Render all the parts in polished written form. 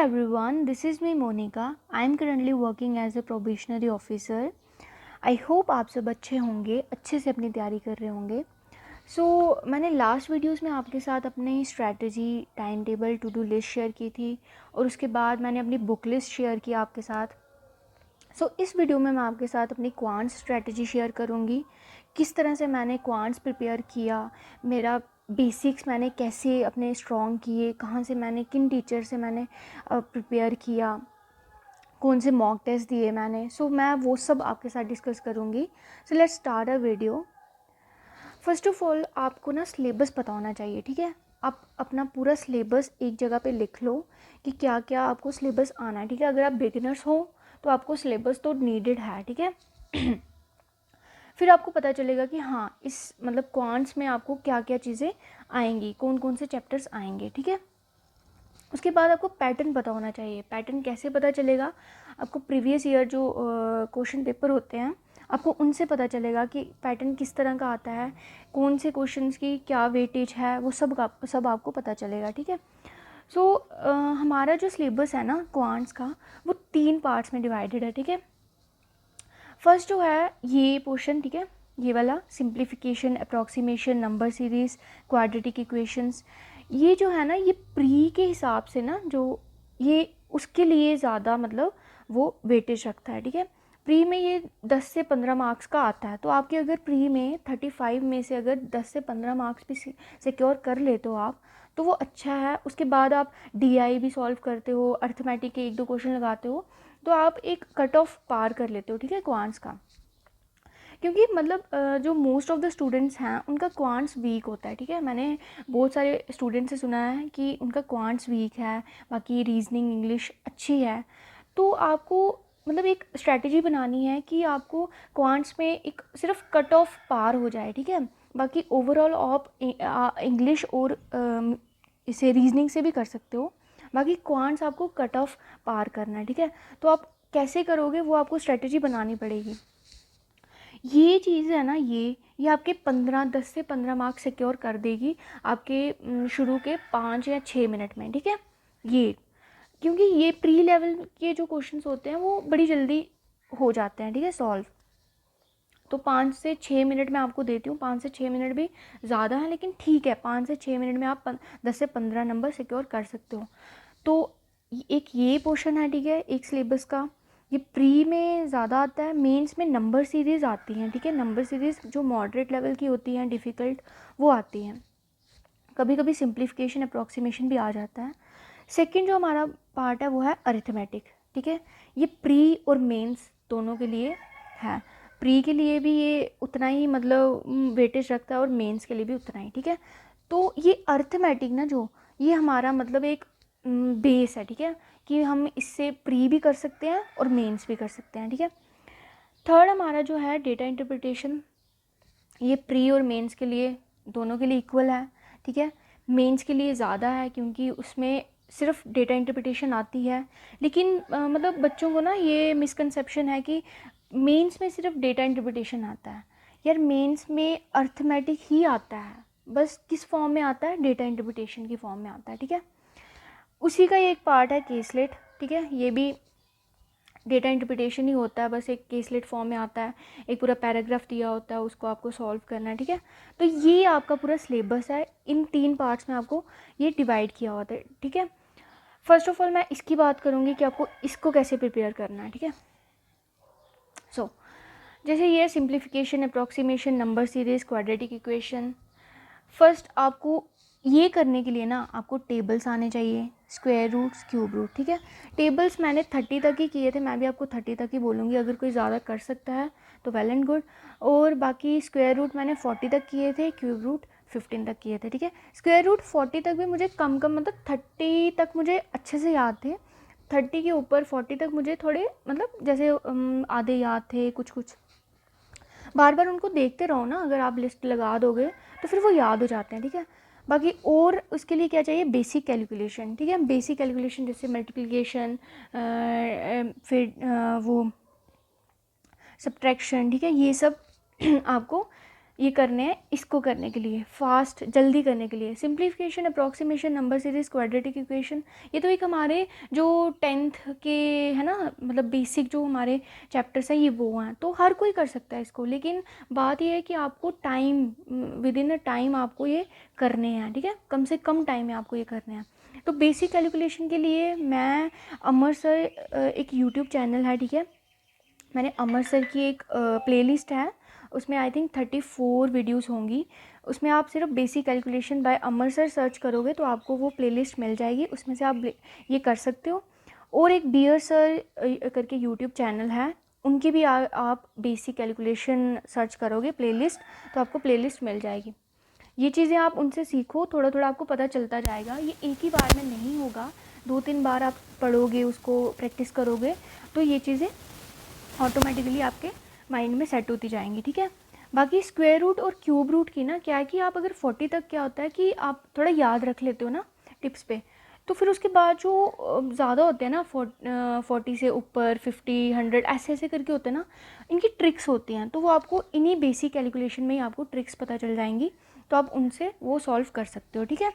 everyone, this is me Monica. I am currently working as a probationary officer. I hope आप सब अच्छे होंगे, अच्छे से अपनी तैयारी कर रहे होंगे. मैंने लास्ट वीडियोस में आपके साथ अपनी strategy, time table, to do list share की थी और उसके बाद मैंने अपनी बुक लिस्ट शेयर की आपके साथ. इस वीडियो में मैं आपके साथ अपनी क्वांट्स स्ट्रैटेजी शेयर करूँगी. किस तरह से मैंने क्वांट्स प्रिपेयर किया, मेरा बेसिक्स मैंने कैसे अपने स्ट्रॉन्ग किए, कहाँ से मैंने, किन टीचर से मैंने प्रिपेयर किया, कौन से मॉक टेस्ट दिए मैंने. मैं वो सब आपके साथ डिस्कस करूँगी. Let's start a video. First of all आपको ना सिलेबस पता होना चाहिए. ठीक है, आप अपना पूरा सिलेबस एक जगह पे लिख लो कि क्या क्या आपको सिलेबस आना है. ठीक है, अगर आप बिगिनर्स हो तो आपको सिलेबस तो नीडेड है. ठीक है फिर आपको पता चलेगा कि हाँ, इस मतलब क्वांट्स में आपको क्या क्या चीज़ें आएंगी, कौन कौन से चैप्टर्स आएंगे. ठीक है, उसके बाद आपको पैटर्न पता होना चाहिए. पैटर्न कैसे पता चलेगा? आपको प्रीवियस ईयर जो क्वेश्चन पेपर होते हैं, आपको उनसे पता चलेगा कि पैटर्न किस तरह का आता है, कौन से क्वेश्चंस की क्या वेटेज है, वो सब आपको पता चलेगा. ठीक है, हमारा जो सिलेबस है ना क्वांट्स का, वो 3 पार्ट्स में डिवाइडेड है. ठीक है, फर्स्ट जो है ये पोर्शन, ठीक है, ये वाला simplification, approximation, number series, quadratic equations, ये जो है ना, ये प्री के हिसाब से ना, जो ये उसके लिए ज़्यादा मतलब वो वेटेज रखता है. ठीक है, प्री में ये 10 से 15 मार्क्स का आता है. तो आपके अगर प्री में 35 में से अगर 10 से 15 मार्क्स भी सिक्योर कर लेते हो आप, तो वो अच्छा है. उसके बाद आप DI भी सॉल्व करते हो, अर्थमेटिक के 1-2 क्वेश्चन लगाते हो, तो आप एक कट ऑफ पार कर लेते हो. ठीक है, क्वांट्स का, क्योंकि मतलब जो मोस्ट ऑफ द स्टूडेंट्स हैं उनका क्वांट्स वीक होता है. ठीक है, मैंने बहुत सारे स्टूडेंट्स से सुना है कि उनका क्वांट्स वीक है, बाकी रीजनिंग, इंग्लिश अच्छी है. तो आपको मतलब एक स्ट्रैटेजी बनानी है कि आपको क्वांट्स में एक सिर्फ कट ऑफ पार हो जाए. ठीक है, बाकी ओवरऑल आप इंग्लिश और इसे रीजनिंग से भी कर सकते हो, बाकी क्वांट्स आपको कट ऑफ पार करना है. ठीक है, तो आप कैसे करोगे वो आपको स्ट्रैटेजी बनानी पड़ेगी. ये चीज़ है ना, ये आपके 10 से 15 मार्क्स सिक्योर कर देगी आपके शुरू के 5 या 6 मिनट में. ठीक है, ये क्योंकि ये प्री लेवल के जो क्वेश्चंस होते हैं वो बड़ी जल्दी हो जाते हैं. ठीक है, सॉल्व. तो 5 से 6 मिनट में आपको देती हूँ. 5 से 6 मिनट भी ज़्यादा है, लेकिन ठीक है, 5 से 6 मिनट में आप 10 से 15 नंबर सिक्योर कर सकते हो. तो एक ये पोर्शन है. ठीक है, एक सिलेबस का ये प्री में ज़्यादा आता है. मेंस में नंबर सीरीज़ आती हैं. ठीक है, नंबर सीरीज़ जो मॉडरेट लेवल की होती हैं, डिफ़िकल्ट, वो आती हैं. कभी कभी सिंप्लीफिकेशन, अप्रॉक्सीमेशन भी आ जाता है. सेकंड जो हमारा पार्ट है वो है अरिथमेटिक. ठीक है, ये प्री और मेंस दोनों के लिए है. प्री के लिए भी ये उतना ही मतलब वेटेज रखता है और मेंस के लिए भी उतना ही. ठीक है, तो ये अरिथमेटिक ना, जो ये हमारा मतलब एक बेस है. ठीक है, कि हम इससे प्री भी कर सकते हैं और मेंस भी कर सकते हैं. ठीक है, थर्ड हमारा जो है डेटा इंटरप्रिटेशन. ये प्री और मेंस के लिए, दोनों के लिए इक्वल है. ठीक है, मेंस के लिए ज़्यादा है क्योंकि उसमें सिर्फ डेटा इंटरप्रिटेशन आती है. लेकिन मतलब बच्चों को ना ये मिसकंसेप्शन है कि मेंस में सिर्फ डेटा इंटरप्रिटेशन आता है. यार, मेंस में अर्थमेटिक ही आता है, बस किस फॉर्म में आता है? डेटा इंटरप्रिटेशन की फॉर्म में आता है. ठीक है, उसी का ये एक पार्ट है केसलेट. ठीक है, ये भी डेटा इंटरप्रिटेशन ही होता है, बस एक केसलेट फॉर्म में आता है. एक पूरा पैराग्राफ दिया होता है, उसको आपको सॉल्व करना है. ठीक है, तो ये आपका पूरा सिलेबस है. इन 3 पार्ट्स में आपको ये डिवाइड किया होता है. ठीक है, फर्स्ट ऑफ ऑल मैं इसकी बात करूँगी कि आपको इसको कैसे प्रिपेयर करना है. ठीक है, जैसे ये simplification, approximation, number series, quadratic equation. First आपको ये करने के लिए ना आपको टेबल्स आने चाहिए, स्क्वायर रूट्स, क्यूब रूट. ठीक है, टेबल्स मैंने 30 तक ही किए थे, मैं भी आपको 30 तक ही बोलूँगी. अगर कोई ज़्यादा कर सकता है तो वेल एंड गुड. और बाकी स्क्वायर रूट मैंने 40 तक किए थे, क्यूब रूट 15 तक किए थे. ठीक है, स्क्वायर रूट 40 तक भी मुझे कम मतलब 30 तक मुझे अच्छे से याद थे. 30 के ऊपर 40 तक मुझे थोड़े मतलब जैसे आधे याद थे, कुछ बार बार उनको देखते रहो ना, अगर आप लिस्ट लगा दोगे तो फिर वो याद हो जाते हैं. ठीक है, बाकी और उसके लिए क्या चाहिए? Basic calculation. ठीक है, बेसिक कैलकुलेशन जैसे मल्टीप्लिकेशन, फिर वो सब्ट्रैक्शन. ठीक है, ये सब आपको ये करने हैं इसको करने के लिए, फास्ट जल्दी करने के लिए। Simplification, approximation, number series, quadratic equation, ये तो एक हमारे जो 10th के है ना, मतलब बेसिक जो हमारे चैप्टर्स हैं ये वो हैं, तो हर कोई कर सकता है इसको। लेकिन बात ये है कि आपको time, with in a time आपको ये करने हैं, ठीक है, कम से कम टाइम में आपको ये करने हैं। तो बेसिक कैलकुलेशन के लिए मैं अमर सर, एक यूट्यूब चैनल है, ठीक है, मैंने अमर सर की एक प्लेलिस्ट है, उसमें आई थिंक 34 वीडियोस होंगी। उसमें आप सिर्फ बेसिक कैलकुलेशन बाय अमर सर सर्च करोगे तो आपको वो प्लेलिस्ट मिल जाएगी, उसमें से आप ये कर सकते हो। और एक डियर सर करके यूट्यूब चैनल है, उनकी भी आप बेसिक कैलकुलेशन सर्च करोगे प्लेलिस्ट, तो आपको प्लेलिस्ट मिल जाएगी। ये चीज़ें आप उनसे सीखो, थोड़ा थोड़ा आपको पता चलता जाएगा। ये एक ही बार में नहीं होगा, 2-3 बार आप पढ़ोगे, उसको प्रैक्टिस करोगे, तो ये चीज़ें ऑटोमेटिकली आपके माइंड में सेट होती जाएंगी, ठीक है। बाकी स्क्वायर रूट और क्यूब रूट की ना क्या है कि आप अगर 40 तक, क्या होता है कि आप थोड़ा याद रख लेते हो ना टिप्स पे, तो फिर उसके बाद जो ज़्यादा होते हैं ना 40 से ऊपर 50, 100 ऐसे ऐसे करके होते हैं ना, इनकी ट्रिक्स होती हैं, तो वो आपको इन्हीं बेसिक कैलकुलेशन में ही आपको ट्रिक्स पता चल जाएंगी, तो आप उनसे वो सॉल्व कर सकते हो, ठीक है।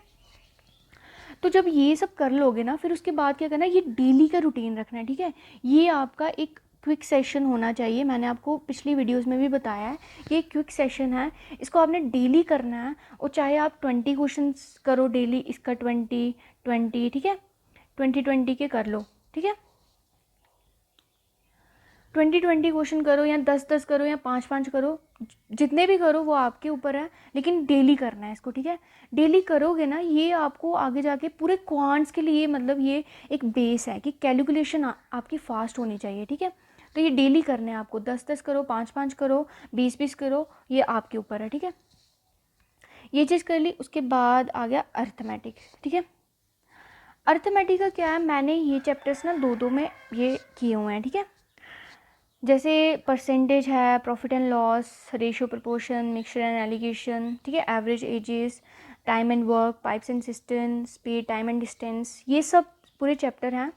तो जब ये सब कर लोगे ना, फिर उसके बाद क्या करना है, ये डेली का रूटीन रखना है, ठीक है। ये आपका एक क्विक सेशन होना चाहिए, मैंने आपको पिछली वीडियोस में भी बताया है, ये क्विक सेशन है, इसको आपने डेली करना है। और चाहे आप 20 क्वेश्चंस करो डेली, इसका 20-20, ठीक है, 20-20 के कर लो, ठीक है, 20-20 क्वेश्चन करो या 10-10 करो या 5-5 करो, जितने भी करो वो आपके ऊपर है, लेकिन डेली करना है इसको, ठीक है। डेली करोगे ना, ये आपको आगे जाके पूरे क्वांट्स के लिए, मतलब ये एक बेस है कि कैलकुलेशन आपकी फास्ट होनी चाहिए, ठीक है। तो ये डेली करना है आपको, 10-10 करो, 5-5 करो, 20-20 करो, ये आपके ऊपर है, ठीक है। ये चीज़ कर ली, उसके बाद आ गया अर्थमेटिक, ठीक है। अर्थमेटिक का क्या है, मैंने ये चैप्टर्स ना 2-2 में ये किए हुए हैं, ठीक है। जैसे परसेंटेज है, profit and loss, ratio proportion, mixture and alligation, ठीक है, average ages, time and work, pipes and system, speed, time and distance, ये सब पूरे चैप्टर हैं,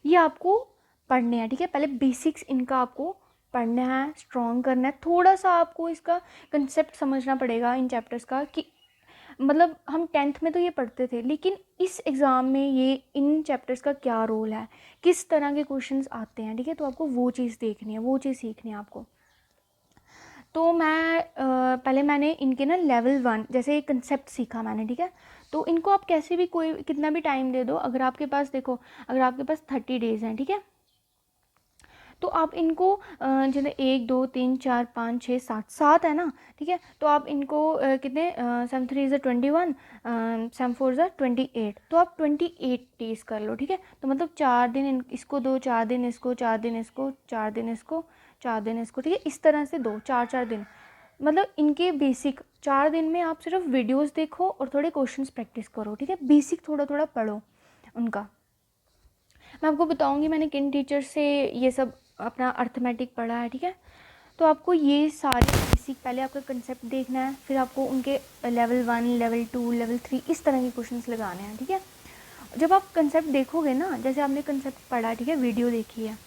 ये आपको पढ़ने हैं, ठीक है। पहले बेसिक्स इनका आपको पढ़ना है, स्ट्रॉन्ग करना है, थोड़ा सा आपको इसका कंसेप्ट समझना पड़ेगा इन चैप्टर्स का, कि मतलब हम 10th में तो ये पढ़ते थे, लेकिन इस एग्ज़ाम में ये इन चैप्टर्स का क्या रोल है, किस तरह के क्वेश्चंस आते हैं, ठीक है, तो आपको वो चीज़ देखनी है, वो चीज़ सीखनी है आपको। तो मैं पहले मैंने इनके ना लेवल 1 जैसे एक कंसेप्ट सीखा मैंने, ठीक है। तो इनको आप कैसे भी, कोई कितना भी टाइम दे दो, अगर आपके पास देखो, अगर आपके पास 30 डेज़ हैं, ठीक है, तो आप इनको जैसे 1 2 3 4 5 6 7 है ना, ठीक है, तो आप इनको कितने, 7 3 ज़ा 21, 7 4 ज़ा 28, तो आप 28 डेज कर लो, ठीक है। तो मतलब 4 दिन इसको दो, 4 दिन इसको, 4 दिन इसको, 4 दिन इसको, 4 दिन इसको, ठीक है, इस तरह से दो, 4-4 दिन, मतलब इनके बेसिक 4 दिन में आप सिर्फ वीडियोस देखो और थोड़े क्वेश्चंस प्रैक्टिस करो, ठीक है, बेसिक थोड़ा थोड़ा पढ़ो उनका। मैं आपको बताऊंगी मैंने किन टीचर से ये सब अपना अर्थमेटिक पढ़ा है, ठीक है। तो आपको ये सारे बेसिक, पहले आपका कंसेप्ट देखना है, फिर आपको उनके लेवल 1, लेवल 2, लेवल 3 इस तरह के क्वेश्चंस लगाने हैं, ठीक है। जब आप कंसेप्ट देखोगे ना, जैसे आपने कंसेप्ट पढ़ा, ठीक है, वीडियो देखी है,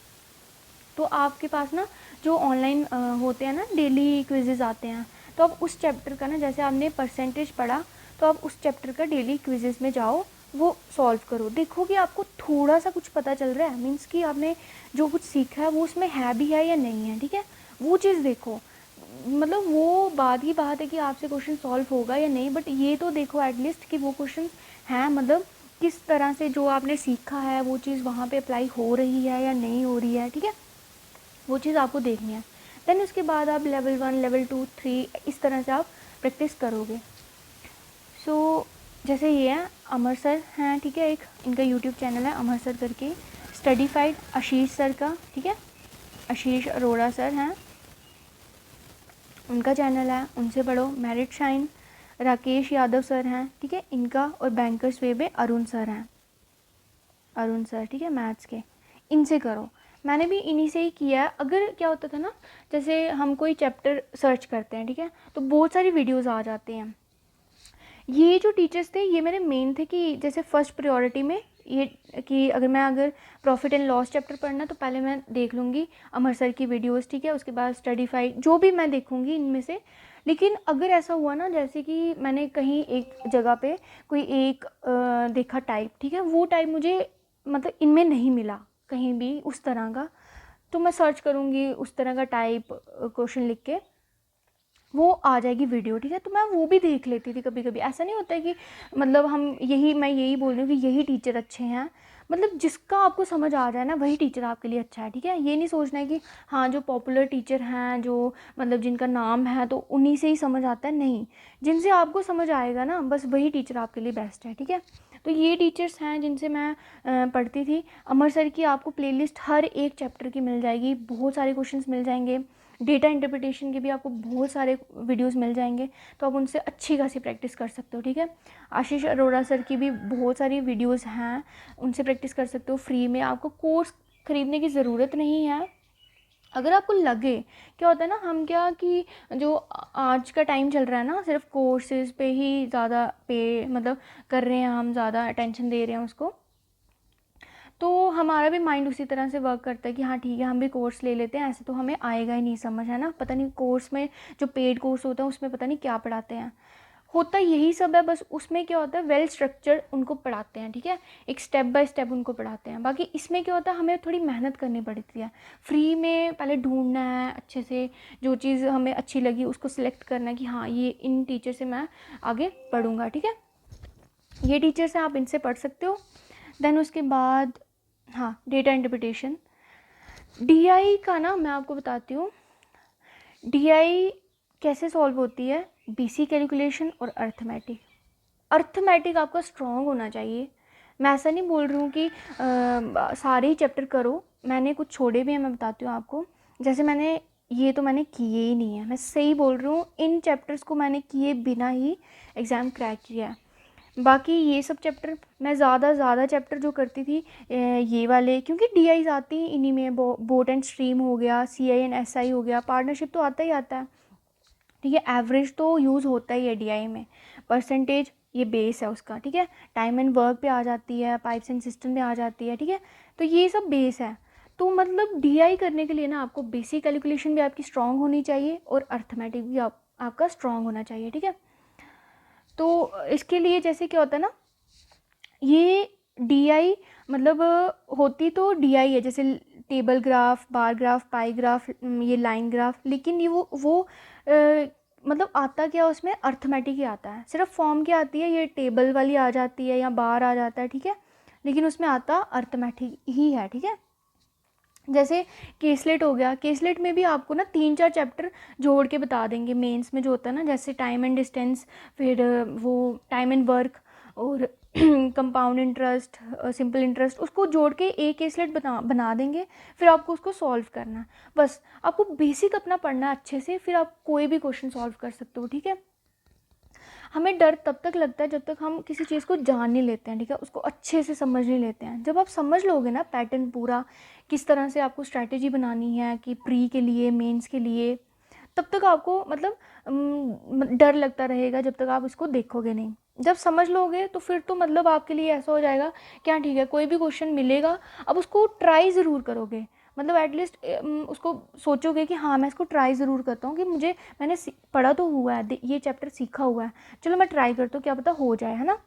तो आपके पास ना जो ऑनलाइन होते हैं ना डेली क्विजेज़ आते हैं, तो आप उस चैप्टर का ना, जैसे आपने परसेंटेज पढ़ा, तो आप उस चैप्टर का डेली क्विजेज़ में जाओ, वो सॉल्व करो, देखोगे आपको थोड़ा सा कुछ पता चल रहा है, मीन्स कि आपने जो कुछ सीखा है वो उसमें है भी है या नहीं है, ठीक है, वो चीज़ देखो। मतलब वो बात ही बात है कि आपसे क्वेश्चन सॉल्व होगा या नहीं, बट ये तो देखो एटलीस्ट कि वो क्वेश्चन हैं, मतलब किस तरह से जो आपने सीखा है वो चीज़ वहाँ पे अप्लाई हो रही है या नहीं हो रही है, ठीक है, वो चीज़ आपको देखनी है। देन उसके बाद आप लेवल 1, लेवल 2, 3 इस तरह से आप प्रैक्टिस करोगे। सो जैसे ये है, अमर सर हैं, ठीक है, एक इनका यूट्यूब चैनल है अमर सर करके, स्टडीफाइड आशीष सर का, ठीक है, आशीष अरोड़ा सर हैं, उनका चैनल है, उनसे पढ़ो। Merit shine Rakesh Yadav sir हैं, ठीक है, इनका, और बैंकर्स वे में अरुण सर हैं, अरुण सर, ठीक है, मैथ्स के, इनसे करो। मैंने भी इन्हीं से ही किया है। अगर क्या होता था ना, जैसे हम कोई चैप्टर सर्च करते हैं, ठीक है, तो बहुत सारी वीडियोस आ जाते हैं। ये जो टीचर्स थे ये मेरे मेन थे कि जैसे फर्स्ट प्रायोरिटी में ये कि अगर प्रॉफिट एंड लॉस चैप्टर पढ़ना तो पहले मैं देख लूँगी अमर सर की वीडियोस, ठीक है, उसके बाद स्टडीफाई जो भी मैं देखूँगी इनमें से। लेकिन अगर ऐसा हुआ ना, जैसे कि मैंने कहीं एक जगह पे कोई एक देखा टाइप, ठीक है, वो टाइप मुझे मतलब इनमें नहीं मिला कहीं भी उस तरह का, तो मैं सर्च करूँगी उस तरह का टाइप क्वेश्चन लिख के, वो आ जाएगी वीडियो, ठीक है। तो मैं वो भी देख लेती थी कभी कभी। ऐसा नहीं होता है कि मतलब मैं यही बोल रही हूँ कि यही टीचर अच्छे हैं, मतलब जिसका आपको समझ आ जाए ना वही टीचर आपके लिए अच्छा है, ठीक है। ये नहीं सोचना है कि हाँ जो पॉपुलर टीचर हैं, जो मतलब जिनका नाम है तो उन्हीं से ही समझ आता है, नहीं, जिनसे आपको समझ आएगा ना बस वही टीचर आपके लिए बेस्ट है, ठीक है। तो ये टीचर्स हैं जिनसे मैं पढ़ती थी। अमर सर की आपको प्लेलिस्ट हर एक चैप्टर की मिल जाएगी, बहुत सारे क्वेश्चंस मिल जाएंगे। डेटा इंटरप्रिटेशन के भी आपको बहुत सारे वीडियोस मिल जाएंगे, तो आप उनसे अच्छी खासी प्रैक्टिस कर सकते हो, ठीक है। आशीष अरोड़ा सर की भी बहुत सारी वीडियोस हैं, उनसे प्रैक्टिस कर सकते हो फ्री में। आपको कोर्स ख़रीदने की ज़रूरत नहीं है। अगर आपको लगे, क्या होता है ना, हम क्या कि जो आज का टाइम चल रहा है ना, सिर्फ कोर्सेज पे ही ज़्यादा पे मतलब कर रहे हैं, हम ज़्यादा अटेंशन दे रहे हैं उसको, तो हमारा भी माइंड उसी तरह से वर्क करता है कि हाँ ठीक है हम भी कोर्स ले लेते हैं, ऐसे तो हमें आएगा ही नहीं समझ, है ना। पता नहीं कोर्स में जो पेड कोर्स होता है उसमें पता नहीं क्या पढ़ाते हैं, होता यही सब है, बस उसमें क्या होता है वेल स्ट्रक्चर्ड उनको पढ़ाते हैं, ठीक है, एक स्टेप बाय स्टेप उनको पढ़ाते हैं। बाकी इसमें क्या होता है हमें थोड़ी मेहनत करनी पड़ती है, फ्री में पहले ढूंढना है अच्छे से, जो चीज़ हमें अच्छी लगी उसको सिलेक्ट करना है कि हाँ ये इन टीचर से मैं आगे पढ़ूँगा, ठीक है। ये टीचर्स हैं, आप इनसे पढ़ सकते हो। देन उसके बाद हाँ डेटा इंटरप्रिटेशन, डीआई का ना मैं आपको बताती हूँ, डीआई कैसे सॉल्व होती है, बीसी कैलकुलेशन और अर्थमेटिक। अर्थमेटिक आपका स्ट्रॉन्ग होना चाहिए। मैं ऐसा नहीं बोल रही हूँ कि सारे ही चैप्टर करो, मैंने कुछ छोड़े भी हैं, मैं बताती हूँ आपको। जैसे मैंने किए ही नहीं है, मैं सही बोल रही हूँ, इन चैप्टर्स को मैंने किए बिना ही एग्ज़ाम क्रैक किया है। बाकी ये सब चैप्टर मैं ज़्यादा चैप्टर जो करती थी ये वाले, क्योंकि डीआईज आती ही इन्हीं में, बोट एंड स्ट्रीम हो गया, सीआई एंड एसआई हो गया, पार्टनरशिप तो आता ही आता है, ठीक है। एवरेज तो यूज़ होता ही है डीआई में, परसेंटेज ये बेस है उसका, ठीक है। टाइम एंड वर्क पे आ जाती है, पाइप्स एंड सिस्टम पे आ जाती है, ठीक है। तो ये सब बेस है। तो मतलब डीआई करने के लिए ना आपको बेसिक कैलकुलेशन भी आपकी स्ट्रांग होनी चाहिए और अर्थमेटिक भी आपका स्ट्रांग होना चाहिए, ठीक है। तो इसके लिए जैसे क्या होता है ना, ये डीआई मतलब होती तो डीआई है, जैसे टेबल ग्राफ, बार ग्राफ, पाई ग्राफ, ये लाइन ग्राफ, लेकिन ये वो मतलब आता क्या उसमें अर्थमेटिक ही आता है, सिर्फ फॉर्म क्या आती है, ये टेबल वाली आ जाती है या बार आ जाता है, ठीक है, लेकिन उसमें आता अर्थमेटिक ही है, ठीक है। जैसे केसलेट हो गया, केसलेट में भी आपको ना 3-4 चैप्टर जोड़ के बता देंगे मेंस में जो होता है ना, जैसे टाइम एंड डिस्टेंस, फिर वो टाइम एंड वर्क और कंपाउंड इंटरेस्ट, सिंपल इंटरेस्ट, उसको जोड़ के एक केसलेट बना देंगे, फिर आपको उसको सॉल्व करना है। बस आपको बेसिक अपना पढ़ना है अच्छे से, फिर आप कोई भी क्वेश्चन सॉल्व कर सकते हो, ठीक है। हमें डर तब तक लगता है जब तक हम किसी चीज़ को जान नहीं लेते हैं, ठीक है, उसको अच्छे से समझ नहीं लेते हैं। जब आप समझ लोगे ना पैटर्न पूरा, किस तरह से आपको स्ट्रैटेजी बनानी है कि प्री के लिए, मेंस के लिए, तब तक आपको मतलब डर लगता रहेगा जब तक आप इसको देखोगे नहीं। जब समझ लोगे तो फिर तो मतलब आपके लिए ऐसा हो जाएगा क्या, ठीक है, कोई भी क्वेश्चन मिलेगा अब उसको ट्राई ज़रूर करोगे, मतलब एटलीस्ट उसको सोचोगे कि हाँ मैं इसको ट्राई ज़रूर करता हूँ, कि मैंने पढ़ा तो हुआ है, ये चैप्टर सीखा हुआ है, चलो मैं ट्राई करता हूँ, क्या पता हो जाए, है ना,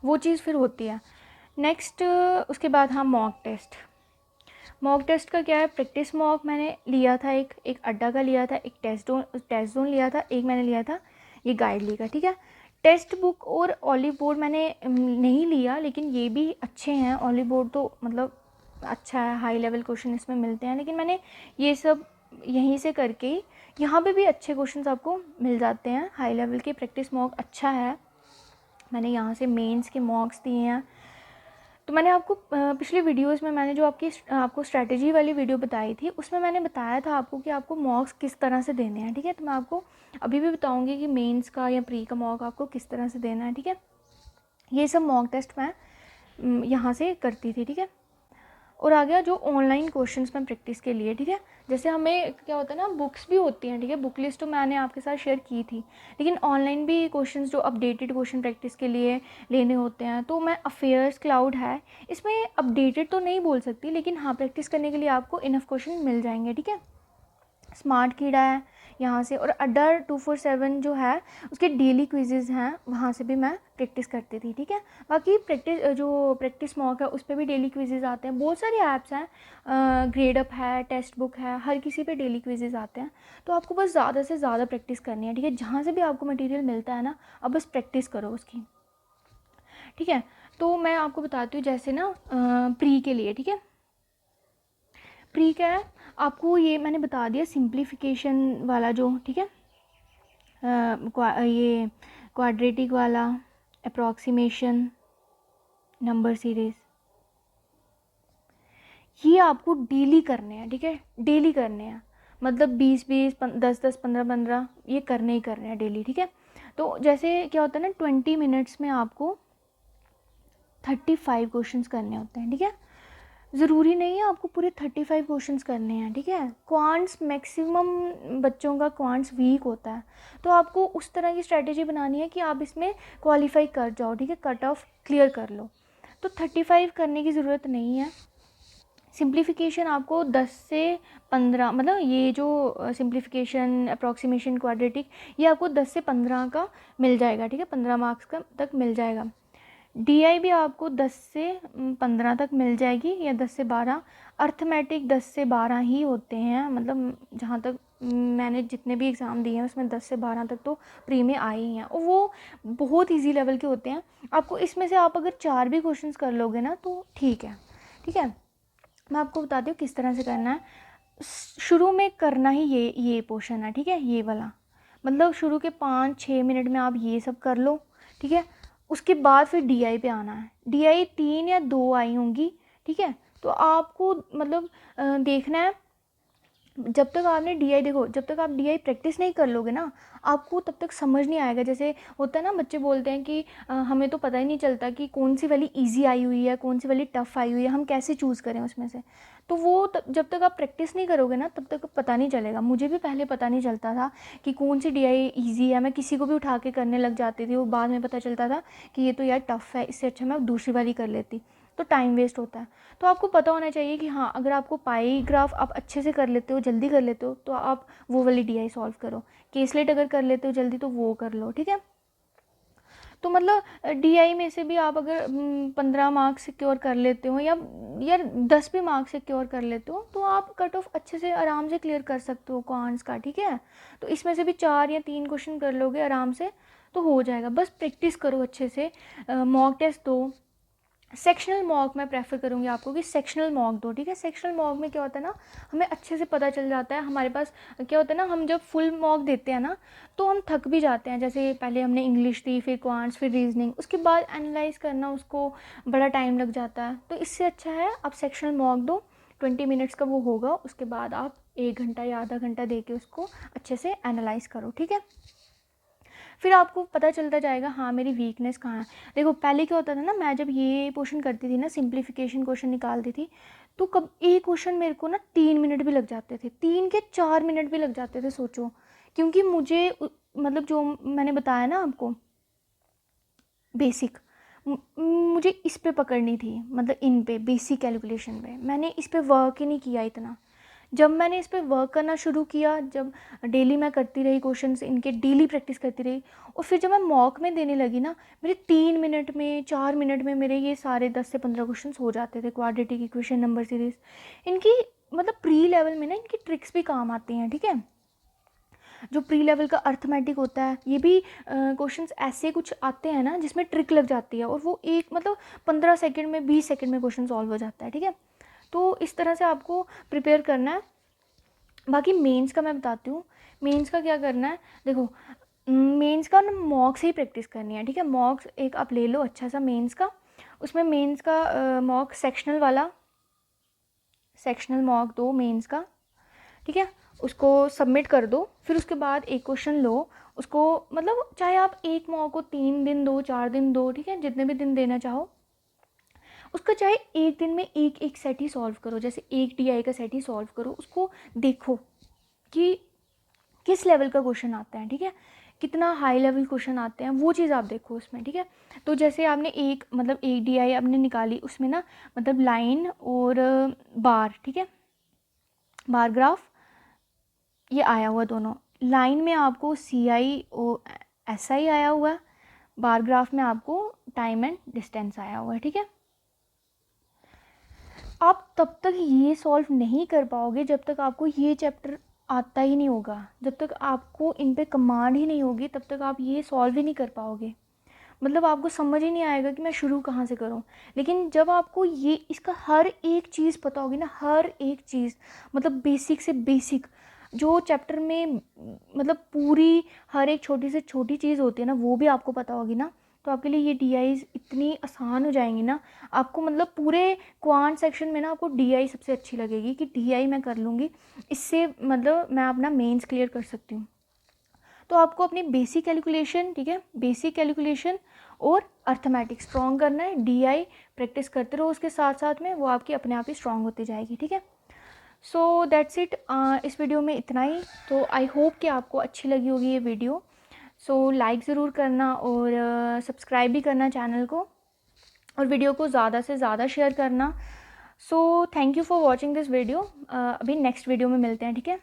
वो चीज़ फिर होती है। नेक्स्ट उसके बाद हाँ मॉक टेस्ट। मॉक टेस्ट का क्या है, प्रैक्टिस मॉक मैंने लिया था, एक अड्डा का लिया था, एक टेस्ट जोन लिया था, एक मैंने लिया था ये गाइड ली का, ठीक है। टेक्स्ट बुक और ऑलिव बोर्ड मैंने नहीं लिया, लेकिन ये भी अच्छे हैं। ऑलिव बोर्ड तो मतलब अच्छा है, हाई लेवल क्वेश्चन इसमें मिलते हैं, लेकिन मैंने ये सब यहीं से करके ही, यहाँ पे भी अच्छे क्वेश्चंस आपको मिल जाते हैं हाई लेवल के। प्रैक्टिस मॉक अच्छा है, मैंने यहाँ से मेंस के मॉक्स दिए हैं। तो मैंने आपको पिछले वीडियोस में मैंने जो आपको स्ट्रैटेजी वाली वीडियो बताई थी, उसमें मैंने बताया था आपको कि आपको मॉक्स किस तरह से देने हैं, ठीक है। तो मैं आपको अभी भी बताऊंगी कि मेंस का या प्री का मॉक आपको किस तरह से देना है, ठीक है। ये सब मॉक टेस्ट मैं यहाँ से करती थी, ठीक है। और आ गया जो ऑनलाइन क्वेश्चंस में प्रैक्टिस के लिए, ठीक है। जैसे हमें क्या होता है ना, बुक्स भी होती हैं, ठीक है, बुक लिस्ट तो मैंने आपके साथ शेयर की थी, लेकिन ऑनलाइन भी क्वेश्चंस जो अपडेटेड क्वेश्चन प्रैक्टिस के लिए लेने होते हैं, तो मैं अफेयर्स क्लाउड है, इसमें अपडेटेड तो नहीं बोल सकती, लेकिन हाँ प्रैक्टिस करने के लिए आपको इनफ क्वेश्चन मिल जाएंगे, ठीक है। स्मार्ट कीड़ा है यहाँ से, और अड्डा 247 जो है उसके डेली क्विजेज़ हैं, वहाँ से भी मैं प्रैक्टिस करती थी, ठीक है। बाकी प्रैक्टिस मॉक है उस पर भी डेली क्विजेज़ आते हैं, बहुत सारे ऐप्स हैं, ग्रेड अप है, टेक्स्ट बुक है, हर किसी पे डेली क्विजेज़ आते हैं। तो आपको बस ज़्यादा से ज़्यादा प्रैक्टिस करनी है, ठीक है। जहाँ से भी आपको मटेरियल मिलता है ना, अब बस प्रैक्टिस करो उसकी, ठीक है। तो मैं आपको बताती हूँ जैसे ना प्री के लिए, ठीक है। प्री क्या है, आपको ये मैंने बता दिया सिंप्लीफिकेशन वाला जो, ठीक है, ये क्वाड्रेटिक वाला, अप्रॉक्सीमेशन, नंबर सीरीज़, ये आपको डेली करने हैं, ठीक है, डेली करने हैं, मतलब 20-20, 10-10, 15-15 ये करने ही करने हैं डेली, ठीक है। तो जैसे क्या होता है ना, 20 मिनट्स में आपको 35 क्वेश्चंस करने होते हैं, ठीक है। ज़रूरी नहीं है आपको पूरे 35 क्वेश्चंस करने हैं, ठीक है। क्वांट्स मैक्सिमम बच्चों का क्वांट्स वीक होता है, तो आपको उस तरह की स्ट्रेटेजी बनानी है कि आप इसमें क्वालिफाई कर जाओ, ठीक है, कट ऑफ क्लियर कर लो। तो 35 करने की ज़रूरत नहीं है। सिंप्लीफिकेशन आपको 10 से 15, मतलब ये जो सिंप्लीफिकेशन, अप्रॉक्सीमेशन, क्वाड्रेटिक, ये आपको 10 से 15 का मिल जाएगा, ठीक है, 15 मार्क्स का तक मिल जाएगा। DI भी आपको 10 से 15 तक मिल जाएगी, या 10 से 12। अर्थमेटिक 10 से 12 ही होते हैं, मतलब जहाँ तक मैंने जितने भी एग्ज़ाम दिए हैं उसमें 10 से 12 तक तो प्री में आए ही हैं, और वो बहुत इजी लेवल के होते हैं। आपको इसमें से आप अगर 4 भी क्वेश्चंस कर लोगे ना तो ठीक है, ठीक है। मैं आपको बताती हूँ किस तरह से करना है। शुरू में करना ही ये पोर्शन है, ठीक है, ये वाला, मतलब शुरू के 5-6 मिनट में आप ये सब कर लो, ठीक है। उसके बाद फिर DI पे आना है। DI 3 या 2 आई होंगी, ठीक है। तो आपको मतलब देखना है, जब तक आपने DI, देखो जब तक आप DI प्रैक्टिस नहीं कर लोगे ना, आपको तब तक समझ नहीं आएगा। जैसे होता है ना, बच्चे बोलते हैं कि हमें तो पता ही नहीं चलता कि कौन सी वाली इजी आई हुई है, कौन सी वाली टफ़ आई हुई है, हम कैसे चूज़ करें उसमें से। तो वो जब तक आप प्रैक्टिस नहीं करोगे ना, तब तक पता नहीं चलेगा। मुझे भी पहले पता नहीं चलता था कि कौन सी DI ईजी है, मैं किसी को भी उठा के करने लग जाती थी, वो बाद में पता चलता था कि ये तो यार टफ़ है, इससे अच्छा मैं दूसरी वाली कर लेती, तो टाइम वेस्ट होता है। तो आपको पता होना चाहिए कि हाँ, अगर आपको पाई ग्राफ आप अच्छे से कर लेते हो, जल्दी कर लेते हो, तो आप वो वाली DI सॉल्व करो। केसलेट अगर कर लेते हो जल्दी तो वो कर लो, ठीक है। तो मतलब DI में से भी आप अगर 15 मार्क्स सिक्योर कर लेते हो, या 10 भी मार्क्स सिक्योर कर लेते हो, तो आप कट ऑफ अच्छे से आराम से क्लियर कर सकते हो क्वांट्स का, ठीक है। तो इसमें से भी 4 या 3 क्वेश्चन कर लोगे आराम से तो हो जाएगा। बस प्रैक्टिस करो अच्छे से, मॉक टेस्ट दो। सेक्शनल मॉक मैं प्रेफर करूँगी आपको कि सेक्शनल मॉक दो, ठीक है। सेक्शनल मॉक में क्या होता है ना, हमें अच्छे से पता चल जाता है। हमारे पास क्या होता है ना, हम जब फुल मॉक देते हैं ना तो हम थक भी जाते हैं। जैसे पहले हमने इंग्लिश दी, फिर क्वांट्स, फिर रीजनिंग, उसके बाद एनालाइज करना, उसको बड़ा टाइम लग जाता है। तो इससे अच्छा है आप सेक्शनल मॉक दो, 20 मिनट्स का वो होगा, उसके बाद आप 1 घंटा या आधा घंटा दे के उसको अच्छे से एनालाइज करो, ठीक है। फिर आपको पता चलता जाएगा हाँ मेरी वीकनेस कहाँ है। देखो पहले क्या होता था ना, मैं जब ये पोर्शन करती थी ना, सिंप्लीफिकेशन क्वेश्चन निकालती थी, तो कब एक क्वेश्चन मेरे को ना 3 मिनट भी लग जाते थे, 3 के 4 मिनट भी लग जाते थे, सोचो। क्योंकि मुझे मतलब जो मैंने बताया ना आपको बेसिक, मुझे इस पे पकड़नी थी, मतलब इन पे बेसिक कैलकुलेशन पे मैंने इस पे वर्क ही नहीं किया इतना। जब मैंने इस पे वर्क करना शुरू किया, जब डेली मैं करती रही क्वेश्चंस इनके, डेली प्रैक्टिस करती रही, और फिर जब मैं मॉक में देने लगी ना, मेरे 3 मिनट में 4 मिनट में मेरे ये सारे 10 से 15 क्वेश्चंस हो जाते थे। क्वाड्रेटिक इक्वेशन, नंबर सीरीज, इनकी मतलब प्री लेवल में ना इनकी ट्रिक्स भी काम आती हैं, ठीक है। जो प्री लेवल का अर्थमेटिक होता है, ये भी क्वेश्चंस ऐसे कुछ आते हैं ना जिसमें ट्रिक लग जाती है, और वो एक मतलब 15 सेकंड में, 20 सेकंड में क्वेश्चन सॉल्व हो जाता है, ठीक है। तो इस तरह से आपको प्रिपेयर करना है। बाकी मेंस का मैं बताती हूँ, मेंस का क्या करना है। देखो मेंस का ना मॉक से ही प्रैक्टिस करनी है, ठीक है। मॉक्स एक आप ले लो अच्छा सा मेंस का, उसमें मेंस का मॉक सेक्शनल वाला, सेक्शनल मॉक दो मेंस का, ठीक है। उसको सबमिट कर दो, फिर उसके बाद एक क्वेश्चन लो, उसको मतलब चाहे आप एक मॉक को 3 दिन दो, 4 दिन दो, ठीक है, जितने भी दिन देना चाहो। उसका चाहे एक दिन में एक एक सेट ही सॉल्व करो, जैसे एक DI का सेट ही सॉल्व करो, उसको देखो कि किस लेवल का क्वेश्चन आता है, ठीक है, कितना हाई लेवल क्वेश्चन आते हैं, वो चीज़ आप देखो उसमें, ठीक है। तो जैसे आपने एक DI आपने निकाली, उसमें ना मतलब लाइन और बार, ठीक है, बार ग्राफ ये आया हुआ दोनों। लाइन में आपको CI और SI आया हुआ है, बार ग्राफ में आपको टाइम एंड डिस्टेंस आया हुआ है, ठीक है। आप तब तक ये सॉल्व नहीं कर पाओगे जब तक आपको ये चैप्टर आता ही नहीं होगा, जब तक आपको इन पे कमांड ही नहीं होगी तब तक आप ये सॉल्व ही नहीं कर पाओगे। मतलब आपको समझ ही नहीं आएगा कि मैं शुरू कहाँ से करूँ। लेकिन जब आपको ये इसका हर एक चीज़ पता होगी ना, हर एक चीज़, मतलब बेसिक से बेसिक जो चैप्टर में मतलब पूरी हर एक छोटी से छोटी चीज़ होती है ना, वो भी आपको पता होगी ना, तो आपके लिए ये DIs इतनी आसान हो जाएंगी ना। आपको मतलब पूरे क्वांट सेक्शन में ना आपको DI सबसे अच्छी लगेगी कि DI मैं कर लूँगी, इससे मतलब मैं अपना मेंस क्लियर कर सकती हूँ। तो आपको अपनी बेसिक कैलकुलेशन, ठीक है, बेसिक कैलकुलेशन और अर्थमेटिक स्ट्रॉन्ग करना है। DI प्रैक्टिस करते रहो उसके साथ साथ में, वो आपकी अपने आप ही स्ट्रॉन्ग होती जाएगी, ठीक है। सो दैट्स इट, इस वीडियो में इतना ही। तो आई होप कि आपको अच्छी लगी होगी ये वीडियो। सो लाइक ज़रूर करना और सब्सक्राइब भी करना चैनल को, और वीडियो को ज़्यादा से ज़्यादा शेयर करना। So thank you for watching this video. अभी नेक्स्ट वीडियो में मिलते हैं, ठीक है।